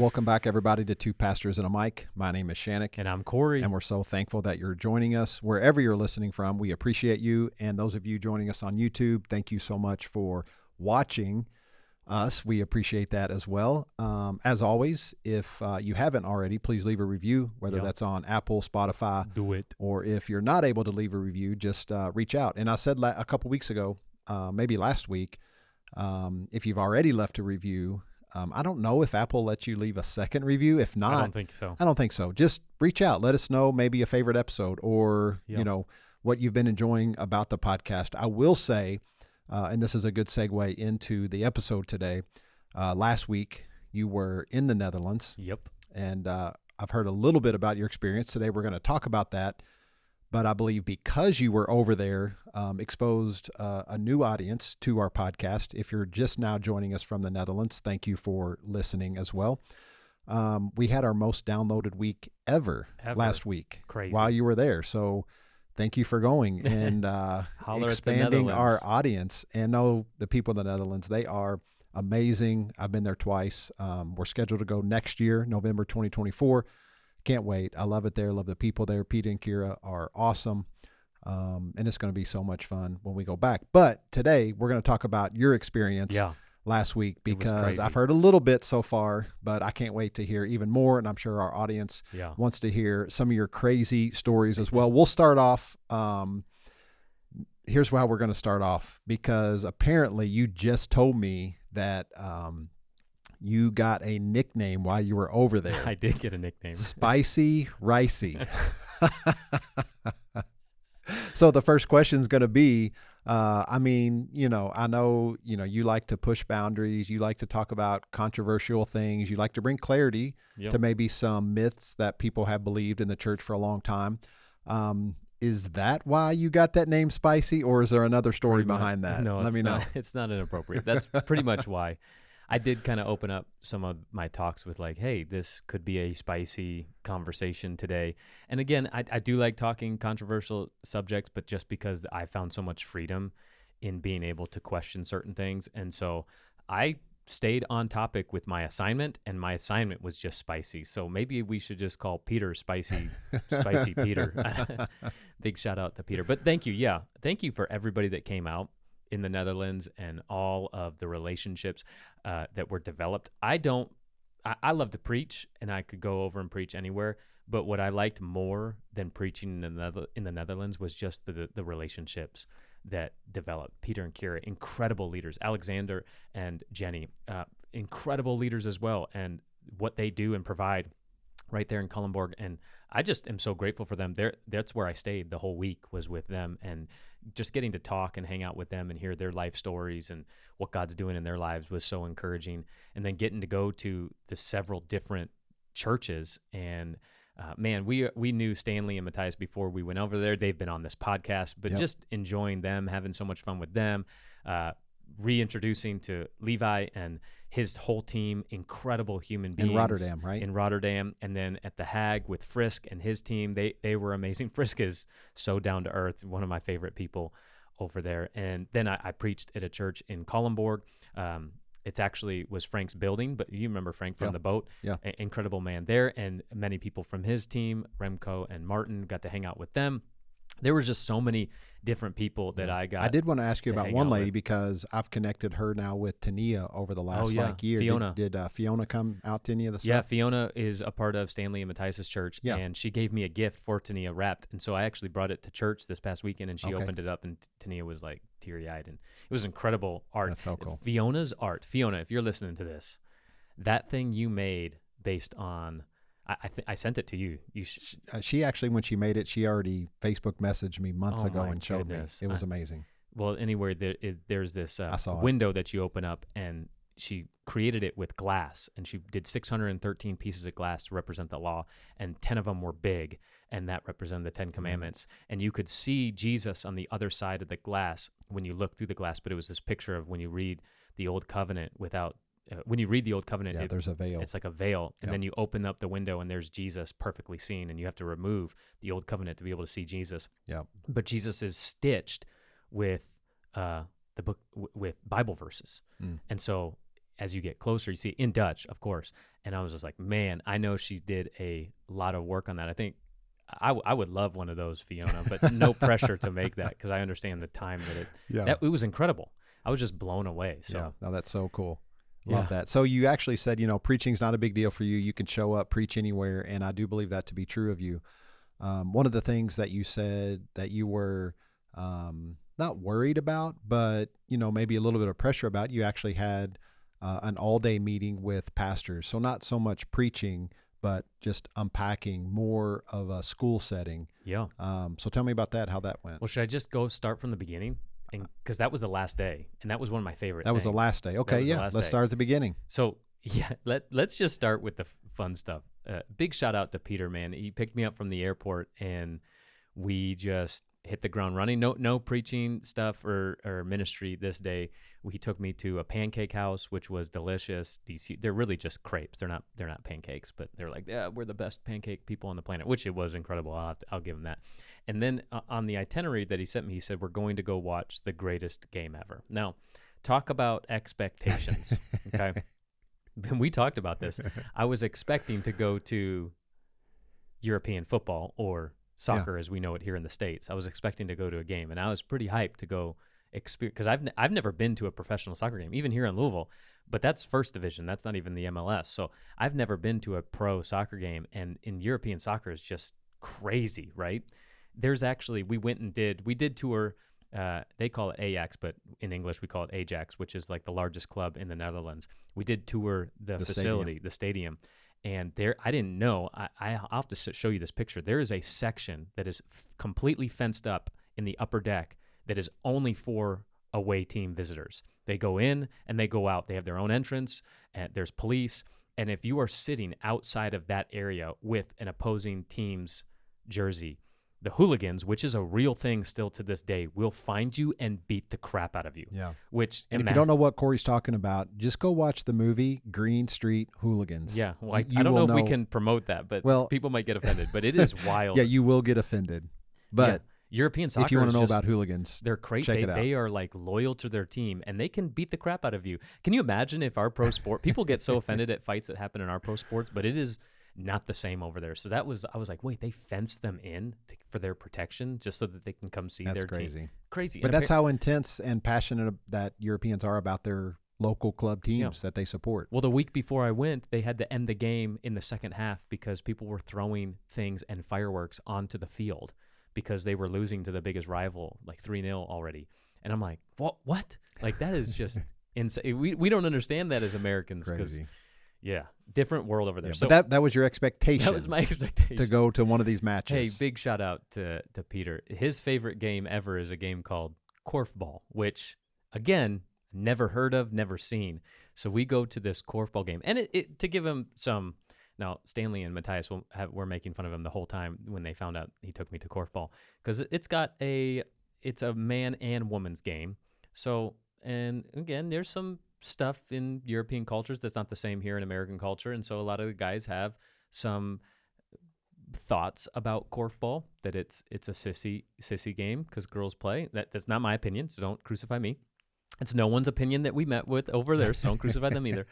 Welcome back, everybody, to Two Pastors and a Mic. My name is Shannick. And I'm Cory. And we're so thankful that you're joining us wherever you're listening from. We appreciate you. And those of you joining us on YouTube, thank you so much for watching us. We appreciate that as well. As always, if you haven't already, please leave a review, whether that's on Apple, Spotify. Do it. Or if you're not able to leave a review, just reach out. And I said a couple weeks ago, maybe last week, if you've already left a review, I don't know if Apple lets you leave a second review. If not, I don't think so. Just reach out. Let us know maybe a favorite episode or, what you've been enjoying about the podcast. I will say, and this is a good segue into the episode today. Last week, you were in the Netherlands. Yep. And I've heard a little bit about your experience. Today, we're going to talk about that. But I believe because you were over there, exposed a new audience to our podcast. If you're just now joining us from the Netherlands, thank you for listening as well. We had our most downloaded week ever last week. Crazy. While you were there. So thank you for going and expanding our audience. And know the people in the Netherlands, they are amazing. I've been there twice. We're scheduled to go next year, November 2024. Can't wait. I love it there. Love the people there. Pete and Kira are awesome. And it's going to be so much fun when we go back. But today we're going to talk about your experience last week because I've heard a little bit so far, but I can't wait to hear even more. And I'm sure our audience wants to hear some of your crazy stories as well. We'll start off. Here's how we're going to start off because apparently you just told me that you got a nickname while you were over there. I did get a nickname. Spicy Ricey. So the first question is going to be, I know, you like to push boundaries. You like to talk about controversial things. You like to bring clarity to maybe some myths that people have believed in the church for a long time. Is that why you got that name Spicy, or is there another story behind that? No, let me know. It's not inappropriate. That's pretty much why. I did kind of open up some of my talks with like, hey, this could be a spicy conversation today. And again, I do like talking controversial subjects, but just because I found so much freedom in being able to question certain things. And so I stayed on topic with my assignment, and my assignment was just spicy. So maybe we should just call Peter Spicy Peter. Big shout out to Peter. But thank you. Yeah. Thank you for everybody that came out in the Netherlands and all of the relationships that were developed. I love to preach, and I could go over and preach anywhere. But what I liked more than preaching in the Netherlands was just the relationships that developed. Peter and Kira, incredible leaders. Alexander and Jenny, incredible leaders as well. And what they do and provide right there in Culemborg. And I just am so grateful for them. That's where I stayed the whole week, was with them, and just getting to talk and hang out with them and hear their life stories and what God's doing in their lives was so encouraging. And then getting to go to the several different churches. And man, we knew Stanley and Matthias before we went over there. They've been on this podcast, but just enjoying them, having so much fun with them, reintroducing to Levi and his whole team, incredible human beings. In Rotterdam, right? In Rotterdam. And then at The Hague with Frisk and his team, they were amazing. Frisk is so down to earth, one of my favorite people over there. And then I preached at a church in Culemborg. It's actually was Frank's building, but you remember Frank from the boat. Yeah. Incredible man there. And many people from his team, Remco and Martin, got to hang out with them. There was just so many different people that I got. I did want to ask you about one lady because I've connected her now with Tania over the last year. Fiona. Did Fiona come out to any of the stuff? Yeah, Fiona is a part of Stanley and Matthias' church, and she gave me a gift for Tania wrapped. And so I actually brought it to church this past weekend, and she opened it up, and Tania was like teary-eyed. And it was incredible art. That's so cool. Fiona's art. Fiona, if you're listening to this, that thing you made based on... I sent it to you. She actually, when she made it, she already Facebook messaged me months ago and showed me. It was amazing. Well, anyway, there's this window that you open up, and she created it with glass, and she did 613 pieces of glass to represent the law, and 10 of them were big, and that represented the 10 Commandments. And you could see Jesus on the other side of the glass when you look through the glass, but it was this picture of when you read the Old Covenant without... when you read the Old Covenant, there's a veil. It's like a veil, and then you open up the window, and there's Jesus perfectly seen, and you have to remove the Old Covenant to be able to see Jesus. Yeah. But Jesus is stitched with the book with Bible verses, and so as you get closer, you see in Dutch, of course. And I was just like, man, I know she did a lot of work on that. I think I would love one of those, Fiona, but no pressure to make that because I understand the time that it was incredible. I was just blown away. So yeah, no, that's so cool. Love that. So you actually said, preaching's not a big deal for you. You can show up, preach anywhere. And I do believe that to be true of you. One of the things that you said that you were not worried about, but, maybe a little bit of pressure about, you actually had an all-day meeting with pastors. So not so much preaching, but just unpacking, more of a school setting. Yeah. So tell me about that, how that went. Well, should I just start from the beginning? Because that was the last day, and that was one of my favorite things. That was the last day. Okay, yeah. Let's start at the beginning. So, let's just start with the fun stuff. Big shout out to Peter, man. He picked me up from the airport, and we just hit the ground running. No preaching stuff or ministry this day. He took me to a pancake house, which was delicious. They're really just crepes. They're not pancakes, but they're like, yeah, we're the best pancake people on the planet, which it was incredible. I'll give him that. And then on the itinerary that he sent me, he said, we're going to go watch the greatest game ever. Now, talk about expectations, okay? When we talked about this, I was expecting to go to European football or soccer as we know it here in the States. I was expecting to go to a game, and I was pretty hyped to go experience, because I've never been to a professional soccer game, even here in Louisville, but that's first division. That's not even the MLS. So I've never been to a pro soccer game, and in European soccer is just crazy, right? There's actually, we did tour, they call it Ajax, but in English we call it Ajax, which is like the largest club in the Netherlands. We did tour the facility, the stadium. And there, I didn't know, I'll have to show you this picture. There is a section that is completely fenced up in the upper deck that is only for away team visitors. They go in and they go out. They have their own entrance, and there's police. And if you are sitting outside of that area with an opposing team's jersey, the hooligans, which is a real thing still to this day, will find you and beat the crap out of you. Yeah. And if you don't know what Cory's talking about, just go watch the movie Green Street Hooligans. Yeah. Well, I don't know if we can promote that, but people might get offended. But it is wild. Yeah, you will get offended. But European soccer, if you want to know about hooligans, they're crazy. They are like loyal to their team, and they can beat the crap out of you. Can you imagine if our pro sport people get so offended at fights that happen in our pro sports, but it is not the same over there. So I was like, wait, they fenced them in for their protection just so that they can come see their team. Crazy. But that's how intense and passionate that Europeans are about their local club teams that they support. Well, the week before I went, they had to end the game in the second half because people were throwing things and fireworks onto the field because they were losing to the biggest rival, like 3-0 already. And I'm like, what? Like, that is just insane. We don't understand that as Americans. Crazy. Yeah, different world over there. Yeah, so that was your expectation. That was my expectation. To go to one of these matches. Hey, big shout out to Peter. His favorite game ever is a game called korfball, which, again, never heard of, never seen. So we go to this korfball game. And it to give him some... Now, Stanley and Matthias were making fun of him the whole time when they found out he took me to korfball. Because it's a man and woman's game. So, and again, there's some stuff in European cultures that's not the same here in American culture, and so a lot of the guys have some thoughts about korfball, that it's a sissy game because girls play. That's not my opinion, so don't crucify me. It's no one's opinion that we met with over there, so don't crucify them either.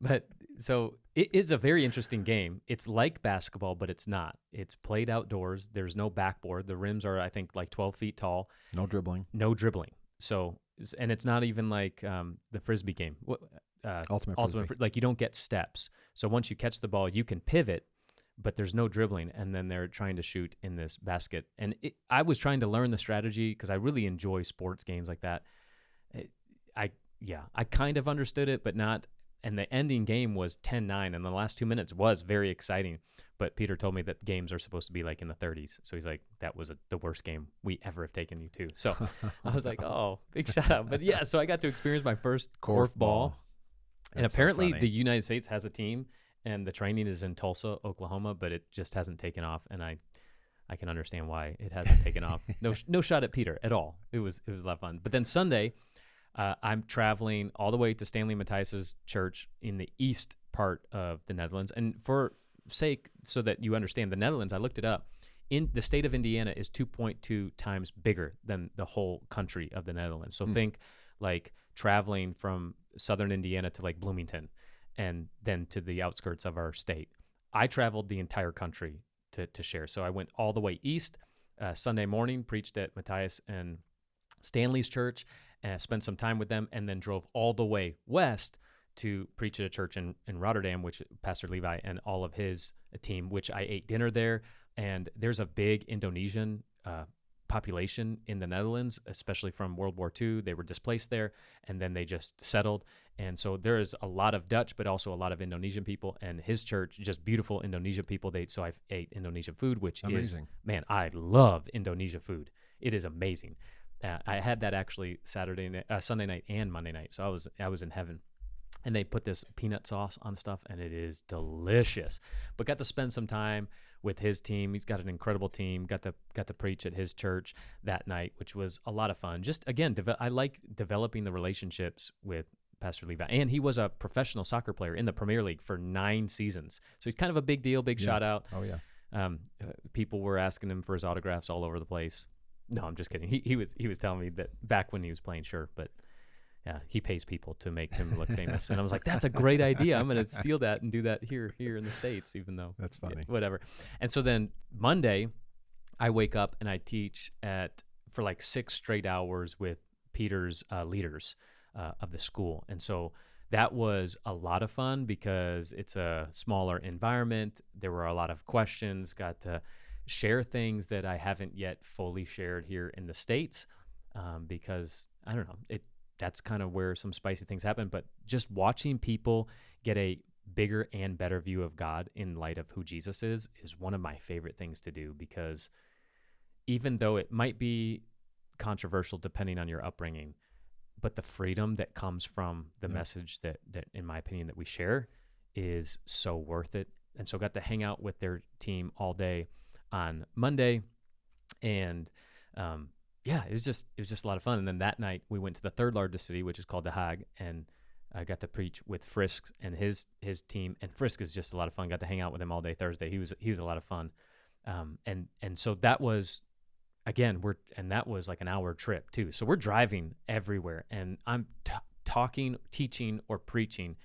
But so it is a very interesting game. It's like basketball, but it's not. It's played outdoors. There's no backboard. The rims are, I think, like 12 feet tall. No dribbling. So, and it's not even like the Frisbee game. Ultimate Frisbee. Like, you don't get steps. So once you catch the ball, you can pivot, but there's no dribbling. And then they're trying to shoot in this basket. And I was trying to learn the strategy because I really enjoy sports games like that. I kind of understood it, but not. And the ending game was 10-9, and the last 2 minutes was very exciting. But Peter told me that games are supposed to be like in the 30s. So he's like, that was the worst game we ever have taken you to. So I was like, oh, big shout out. But yeah, so I got to experience my first korfball. And apparently the United States has a team, and the training is in Tulsa, Oklahoma, but it just hasn't taken off. And I can understand why it hasn't taken off. No shot at Peter at all. It was a lot of fun. But then Sunday, I'm traveling all the way to Stanley Matthias's church in the east part of the Netherlands. And for sake, so that you understand, the Netherlands, I looked it up, in the state of Indiana is 2.2 times bigger than the whole country of the Netherlands. So think like traveling from southern Indiana to like Bloomington and then to the outskirts of our state. I traveled the entire country to share. So I went all the way east. Sunday morning, preached at Matthias and Stanley's church, and spent some time with them, and then drove all the way west to preach at a church in Rotterdam, which Pastor Levi and all of his team, which I ate dinner there. And there's a big Indonesian population in the Netherlands, especially from World War II. They were displaced there, and then they just settled. And so there is a lot of Dutch, but also a lot of Indonesian people. And his church, just beautiful Indonesian people. So I ate Indonesian food, which amazing. Is, man, I love Indonesia food. It is amazing. I had that actually Sunday night and Monday night. So I was in heaven. And they put this peanut sauce on stuff, and it is delicious. But got to spend some time with his team. He's got an incredible team. Got to preach at his church that night, which was a lot of fun. Just again, I like developing the relationships with Pastor Levi, and he was a professional soccer player in the Premier League for 9 seasons. So he's kind of a big deal, big shout out. Oh yeah. People were asking him for his autographs all over the place. No, I'm just kidding. He was telling me that back when he was playing, sure, but. Yeah, he pays people to make him look famous. And I was like, that's a great idea. I'm going to steal that and do that here in the States, even though. That's funny. Whatever. And so then Monday, I wake up and I teach for like 6 straight hours with Peter's leaders of the school. And so that was a lot of fun because it's a smaller environment. There were a lot of questions, got to share things that I haven't yet fully shared here in the States because, I don't know, that's kind of where some spicy things happen. But just watching people get a bigger and better view of God in light of who Jesus is one of my favorite things to do, because even though it might be controversial depending on your upbringing, but the freedom that comes from the message that in my opinion that we share is so worth it. And so got to hang out with their team all day on Monday, and it was just a lot of fun. And then that night we went to the 3rd largest city, which is called The Hague, and I got to preach with Frisk and his team. And Frisk is just a lot of fun. Got to hang out with him all day Thursday. He was a lot of fun. And so that was, again, that was like an hour trip too. So we're driving everywhere, and I'm talking, teaching, or preaching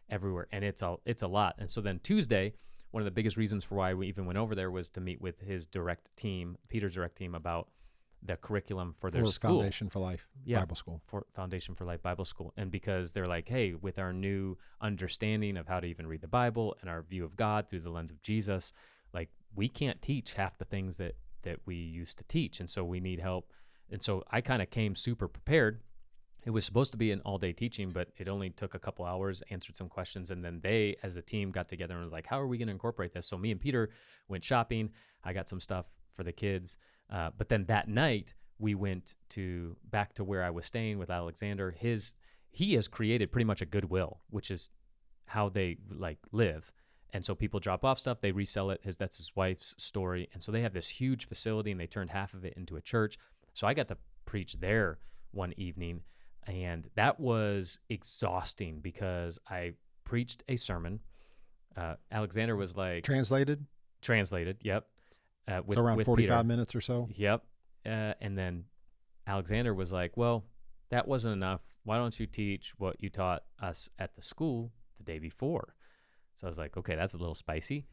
everywhere, and it's a lot. And so then Tuesday, one of the biggest reasons for why we even went over there was to meet with his direct team, Peter's direct team, about the curriculum for their school. Foundation for Life Bible School. For Foundation for Life Bible School. And because they're like, hey, with our new understanding of how to even read the Bible and our view of God through the lens of Jesus, like we can't teach half the things that we used to teach. And so we need help. And so I kind of came super prepared. It was supposed to be an all-day teaching, but it only took a couple hours, answered some questions, and then they, as a team, got together and was like, how are we going to incorporate this? So me and Peter went shopping. I got some stuff for the kids. But then that night, we went back to where I was staying with Alexander. He has created pretty much a Goodwill, which is how they like live. And so people drop off stuff, they resell it. That's his wife's story. And so they have this huge facility, and they turned half of it into a church. So I got to preach there one evening, and that was exhausting because I preached a sermon. Alexander was like... Translated, yep. So around 45 Peter. minutes or so? Yep. And then Alexander was like, well, that wasn't enough. Why don't you teach what you taught us at the school the day before? So I was like, okay, that's a little spicy,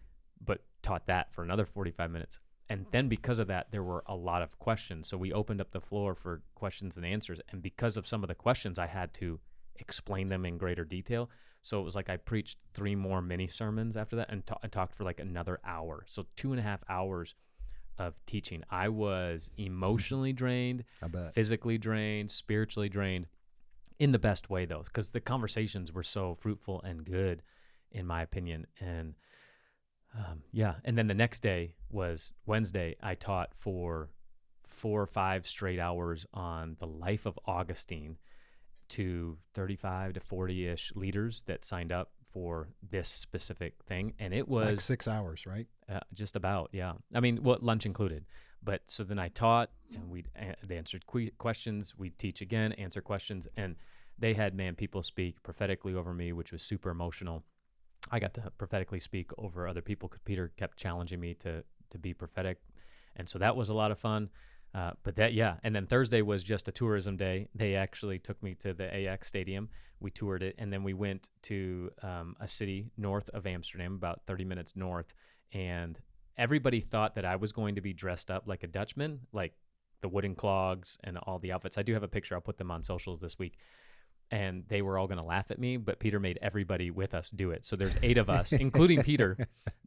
but taught that for another 45 minutes. And then because of that, there were a lot of questions. So we opened up the floor for questions and answers. And because of some of the questions, I had to explain them in greater detail. So it was like I preached 3 more mini sermons after that and talked for like another hour. So 2.5 hours of teaching. I was emotionally drained, I bet. Physically drained, spiritually drained, in the best way though, because the conversations were so fruitful and good, in my opinion. And and then the next day was Wednesday. I taught for 4 or 5 straight hours on the life of Augustine to 35 to 40-ish leaders that signed up for this specific thing. And it was... Like 6 hours, right? Just about, yeah. I mean, lunch included. But so then I taught, and we answered questions. We'd teach again, answer questions. And they had, people speak prophetically over me, which was super emotional. I got to prophetically speak over other people because Peter kept challenging me to be prophetic. And so that was a lot of fun. And then Thursday was just a tourism day. They actually took me to the Ajax Stadium. We toured it, and then we went to a city north of Amsterdam, about 30 minutes north, and everybody thought that I was going to be dressed up like a Dutchman, like the wooden clogs and all the outfits. I do have a picture. I'll put them on socials this week. And they were all going to laugh at me, but Peter made everybody with us do it. So there's 8 of us, including Peter,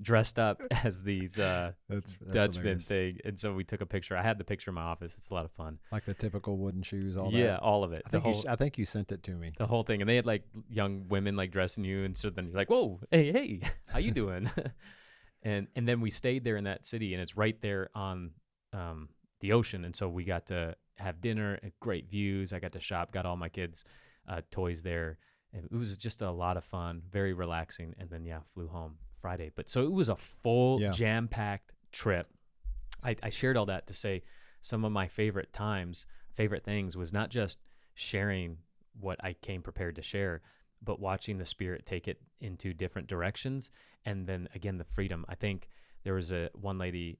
dressed up as these that's Dutchmen thing. And so we took a picture. I had the picture in my office. It's a lot of fun. Like the typical wooden shoes, all that? Yeah, all of it. I think you sent it to me. The whole thing. And they had like young women like dressing you. And so then you're like, whoa, hey, how you doing? and then we stayed there in that city, and it's right there on the ocean. And so we got to have dinner, great views. I got to shop, got all my kids' toys there. And it was just a lot of fun, very relaxing. And then, flew home Friday. But so it was a full jam-packed trip. I shared all that to say some of my favorite things was not just sharing what I came prepared to share, but watching the Spirit take it into different directions. And then again, the freedom. I think there was one lady,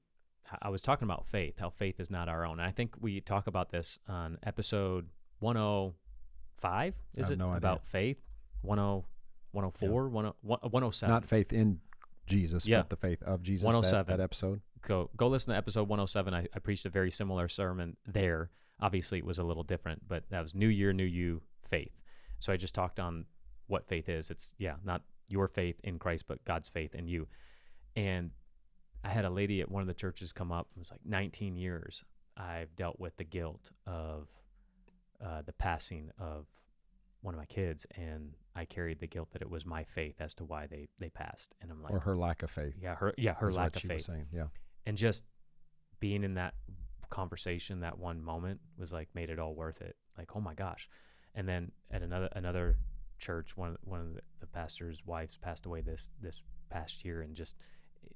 I was talking about faith, how faith is not our own. And I think we talk about this on episode 105. Is it no about faith? 104, 107. Not faith in Jesus, but the faith of Jesus. 107. That episode. Go listen to episode 107. I preached a very similar sermon there. Obviously, it was a little different, but that was New Year, New You, faith. So I just talked on what faith is. It's, not your faith in Christ, but God's faith in you. And I had a lady at one of the churches come up. It was like 19 years I've dealt with the guilt of the passing of one of my kids, and I carried the guilt that it was my faith as to why they passed. And I'm like, or her lack of faith. Her lack of faith. Was saying. Yeah. And just being in that conversation, that one moment was like, made it all worth it. Like, oh my gosh. And then at another church, one of the pastor's wives passed away this past year, and just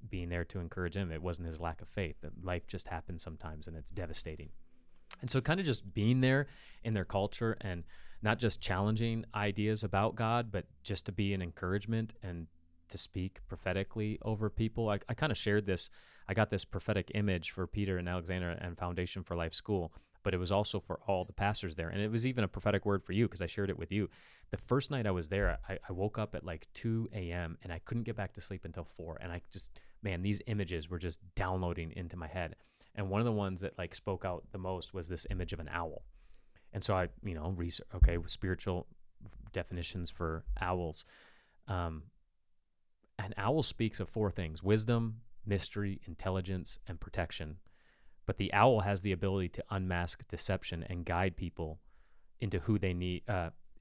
being there to encourage him, it wasn't his lack of faith. That life just happens sometimes, and it's devastating. And so kind of just being there in their culture, and not just challenging ideas about God, but just to be an encouragement and to speak prophetically over people. I kind of shared this. I got this prophetic image for Peter and Alexandra and Foundation for Life School, but it was also for all the pastors there. And it was even a prophetic word for you, because I shared it with you. The first night I was there, I woke up at like 2 a.m. and I couldn't get back to sleep until 4. And these images were just downloading into my head. And one of the ones that like spoke out the most was this image of an owl. And so I, spiritual definitions for owls. An owl speaks of 4 things: wisdom, mystery, intelligence, and protection. But the owl has the ability to unmask deception and guide people into who they need.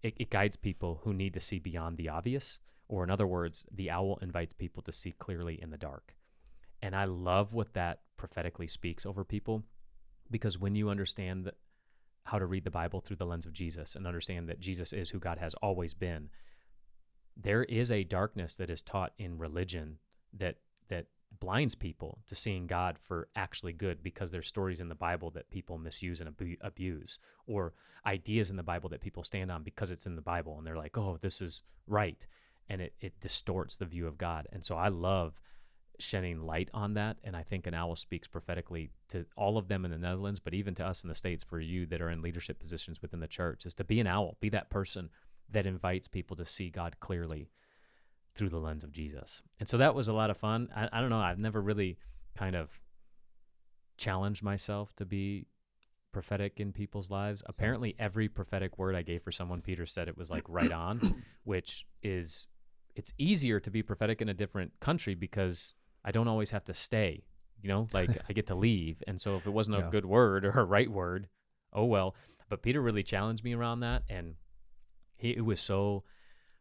It guides people who need to see beyond the obvious, or in other words, the owl invites people to see clearly in the dark. And I love what that prophetically speaks over people, because when you understand how to read the Bible through the lens of Jesus and understand that Jesus is who God has always been, there is a darkness that is taught in religion that blinds people to seeing God for actually good, because there's stories in the Bible that people misuse and abuse, or ideas in the Bible that people stand on because it's in the Bible, and they're like, oh, this is right, and it distorts the view of God. And so I love shedding light on that, and I think an owl speaks prophetically to all of them in the Netherlands, but even to us in the States, for you that are in leadership positions within the church, is to be an owl, be that person that invites people to see God clearly through the lens of Jesus. And so that was a lot of fun. I don't know, I've never really kind of challenged myself to be prophetic in people's lives. Apparently every prophetic word I gave for someone, Peter said it was like right on, which is, it's easier to be prophetic in a different country because I don't always have to stay, like I get to leave. And so if it wasn't a good word or a right word, oh well. But Peter really challenged me around that, and it was so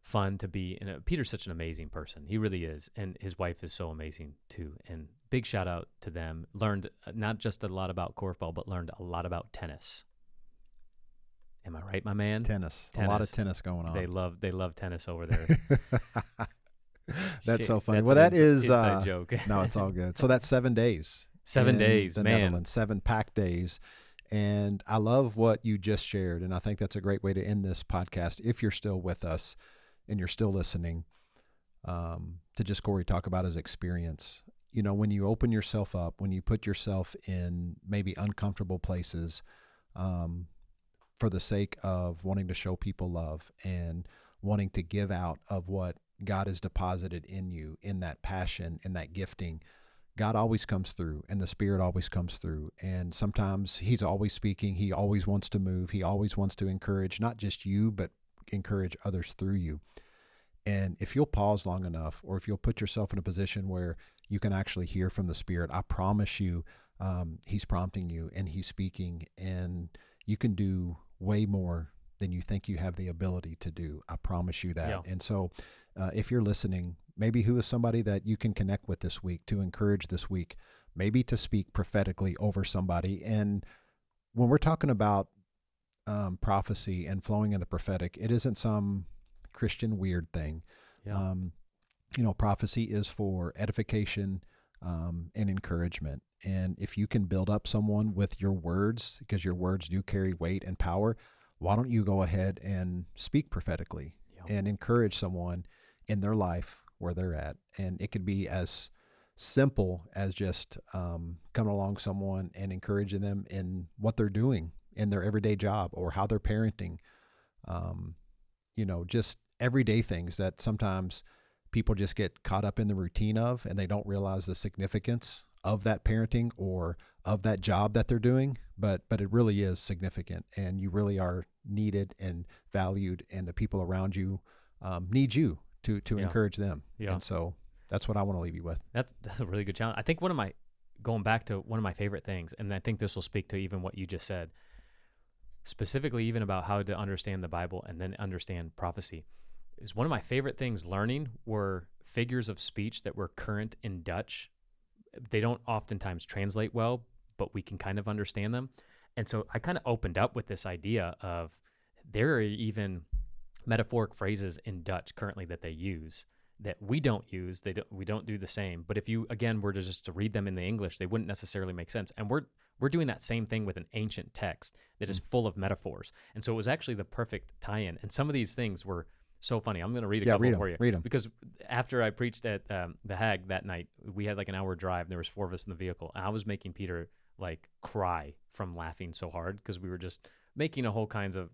fun to be in. Peter's such an amazing person. He really is. And his wife is so amazing too. And big shout out to them. Learned not just a lot about korfball, but learned a lot about tennis. Am I right, my man? Tennis. A lot of tennis going on. They love tennis over there. That's so funny. That is inside joke. No, it's all good. So that's 7 days. 7 days, the man. Netherlands, 7 packed days. And I love what you just shared. And I think that's a great way to end this podcast, if you're still with us and you're still listening, to just Cory talk about his experience. when you open yourself up, when you put yourself in maybe uncomfortable places, for the sake of wanting to show people love and wanting to give out of what God has deposited in you, in that passion, in that gifting, God always comes through, and the Spirit always comes through. And sometimes He's always speaking. He always wants to move. He always wants to encourage not just you, but encourage others through you. And if you'll pause long enough, or if you'll put yourself in a position where you can actually hear from the Spirit, I promise you, He's prompting you and He's speaking, and you can do way more than you think you have the ability to do. I promise you that. Yeah. And so if you're listening, maybe who is somebody that you can connect with this week, to encourage this week, maybe to speak prophetically over somebody. And when we're talking about prophecy and flowing in the prophetic, it isn't some Christian weird thing. Yeah. Prophecy is for edification and encouragement. And if you can build up someone with your words, because your words do carry weight and power, why don't you go ahead and speak prophetically and encourage someone in their life where they're at? And it could be as simple as just coming along someone and encouraging them in what they're doing in their everyday job, or how they're parenting. Just everyday things that sometimes people just get caught up in the routine of, and they don't realize the significance of that parenting or of that job that they're doing. But it really is significant, and you really are needed and valued, and the people around you need you to encourage them. Yeah. And so that's what I want to leave you with. That's a really good challenge. I think going back to one of my favorite things, and I think this will speak to even what you just said, specifically even about how to understand the Bible and then understand prophecy, is one of my favorite things learning were figures of speech that were current in Dutch. They don't oftentimes translate well, but we can kind of understand them. And so I kind of opened up with this idea of there are even metaphoric phrases in Dutch currently that they use that we don't use. We don't do the same. But if you, again, were to just to read them in the English, they wouldn't necessarily make sense. And we're doing that same thing with an ancient text that is full of metaphors. And so it was actually the perfect tie-in. And some of these things were so funny. I'm going to read a couple for you. Read them. Because after I preached at the Hag that night, we had like an hour drive. There was 4 of us in the vehicle. And I was making Peter like cry from laughing so hard because we were just making a whole kinds of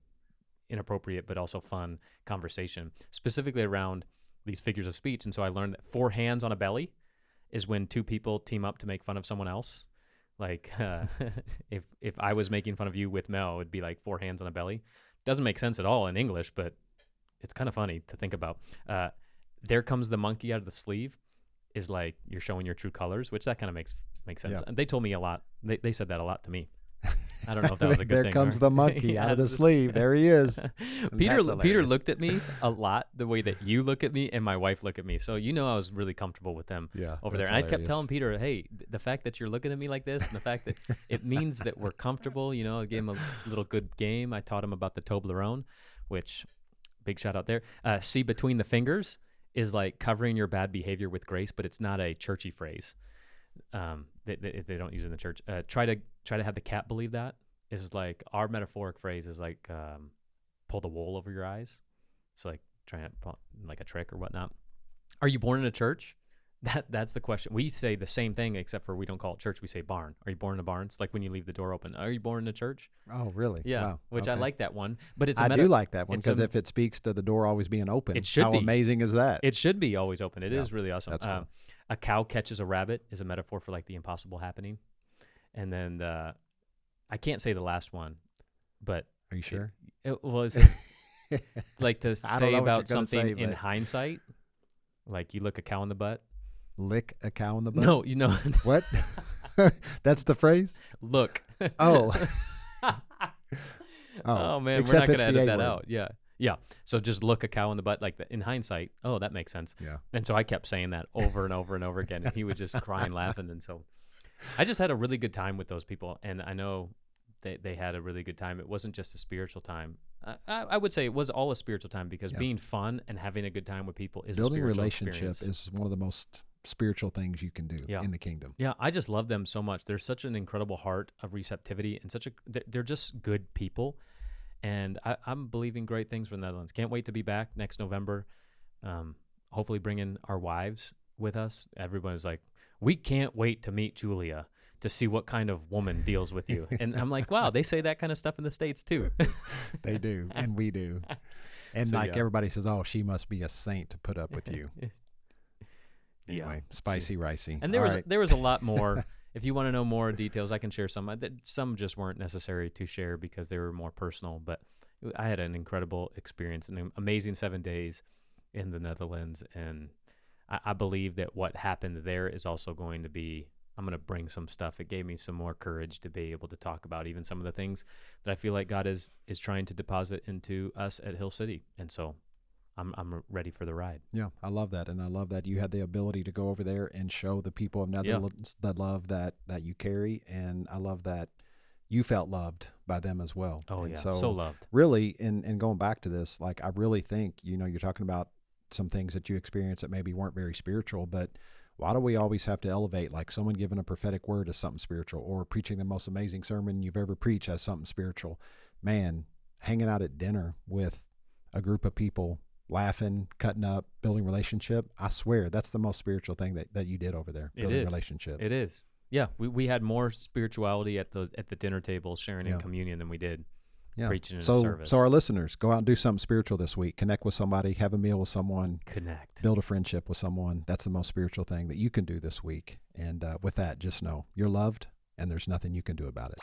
inappropriate but also fun conversation, specifically around these figures of speech. And so I learned that 4 hands on a belly is when 2 people team up to make fun of someone else. Like if I was making fun of you with Mel, it'd be like 4 hands on a belly. Doesn't make sense at all in English, but it's kind of funny to think about. There comes the monkey out of the sleeve is like you're showing your true colors, which that kind of makes sense. Yeah. And they told me a lot. They said that a lot to me. I don't know if that was a good there thing. There comes the monkey out of the sleeve. There he is. Peter looked at me a lot the way that you look at me and my wife look at me. So I was really comfortable with them over there. And I kept telling Peter, hey, the fact that you're looking at me like this and the fact that it means that we're comfortable, I gave him a little good game. I taught him about the Toblerone, which big shout out there. See between the fingers is like covering your bad behavior with grace, but it's not a churchy phrase. They don't use it in the church. Try to have the cat believe that is like our metaphoric phrase is like pull the wool over your eyes. It's like trying to like a trick or whatnot. Are you born in a church? That's the question. We say the same thing except for we don't call it church. We say barn. Are you born in a barn? It's like when you leave the door open. Are you born in a church? Oh, really? Yeah. Wow. Which I like that one. But I do like that one because if it speaks to the door always being open, it should how be. Amazing is that? It should be always open. It is really awesome. That's cool. A cow catches a rabbit is a metaphor for like the impossible happening. And then I can't say the last one, but are you sure? It was like to say about something in hindsight, like you look a cow in the butt. Lick a cow in the butt? No, What? That's the phrase? Look. Oh. Oh man, we're not going to edit that out. Yeah. So just look a cow in the butt, like in hindsight. Oh, that makes sense. Yeah. And so I kept saying that over and over and over again, and he was just crying, laughing. And so I just had a really good time with those people, and I know they had a really good time. It wasn't just a spiritual time. I would say it was all a spiritual time because being fun and having a good time with people is building a spiritual relationship experience. Is one of the most spiritual things you can do in the kingdom. Yeah, I just love them so much. They're such an incredible heart of receptivity and they're just good people. And I'm believing great things for the Netherlands. Can't wait to be back next November. Hopefully bringing our wives with us. Everyone was like, we can't wait to meet Julia to see what kind of woman deals with you. And I'm like, wow, they say that kind of stuff in the States too. They do, and we do. And So, like yeah. everybody says, oh, she must be a saint to put up with you. Anyway, spicy ricey. And All there was a lot more. If you want to know more details, I can share some. Some just weren't necessary to share because they were more personal. But I had an incredible experience, an amazing 7 days in the Netherlands, and I believe that what happened there is also going to be. I'm going to bring some stuff. It gave me some more courage to be able to talk about even some of the things that I feel like God is trying to deposit into us at Hill City, and so I'm ready for the ride. Yeah, I love that, and I love that you had the ability to go over there and show the people of Netherlands the love that you carry, and I love that you felt loved by them as well. Oh, and yeah, so loved. Really, and going back to this, like I really think, you're talking about some things that you experienced that maybe weren't very spiritual, but why do we always have to elevate like someone giving a prophetic word as something spiritual, or preaching the most amazing sermon you've ever preached as something spiritual? Man, hanging out at dinner with a group of people, laughing, cutting up, building relationship. I swear that's the most spiritual thing that you did over there, building relationships. It is. Yeah, we had more spirituality at the dinner table, sharing in communion, than we did preaching in a service. So our listeners, go out and do something spiritual this week. Connect with somebody, have a meal with someone, build a friendship with someone. That's the most spiritual thing that you can do this week. And with that, just know you're loved, and there's nothing you can do about it.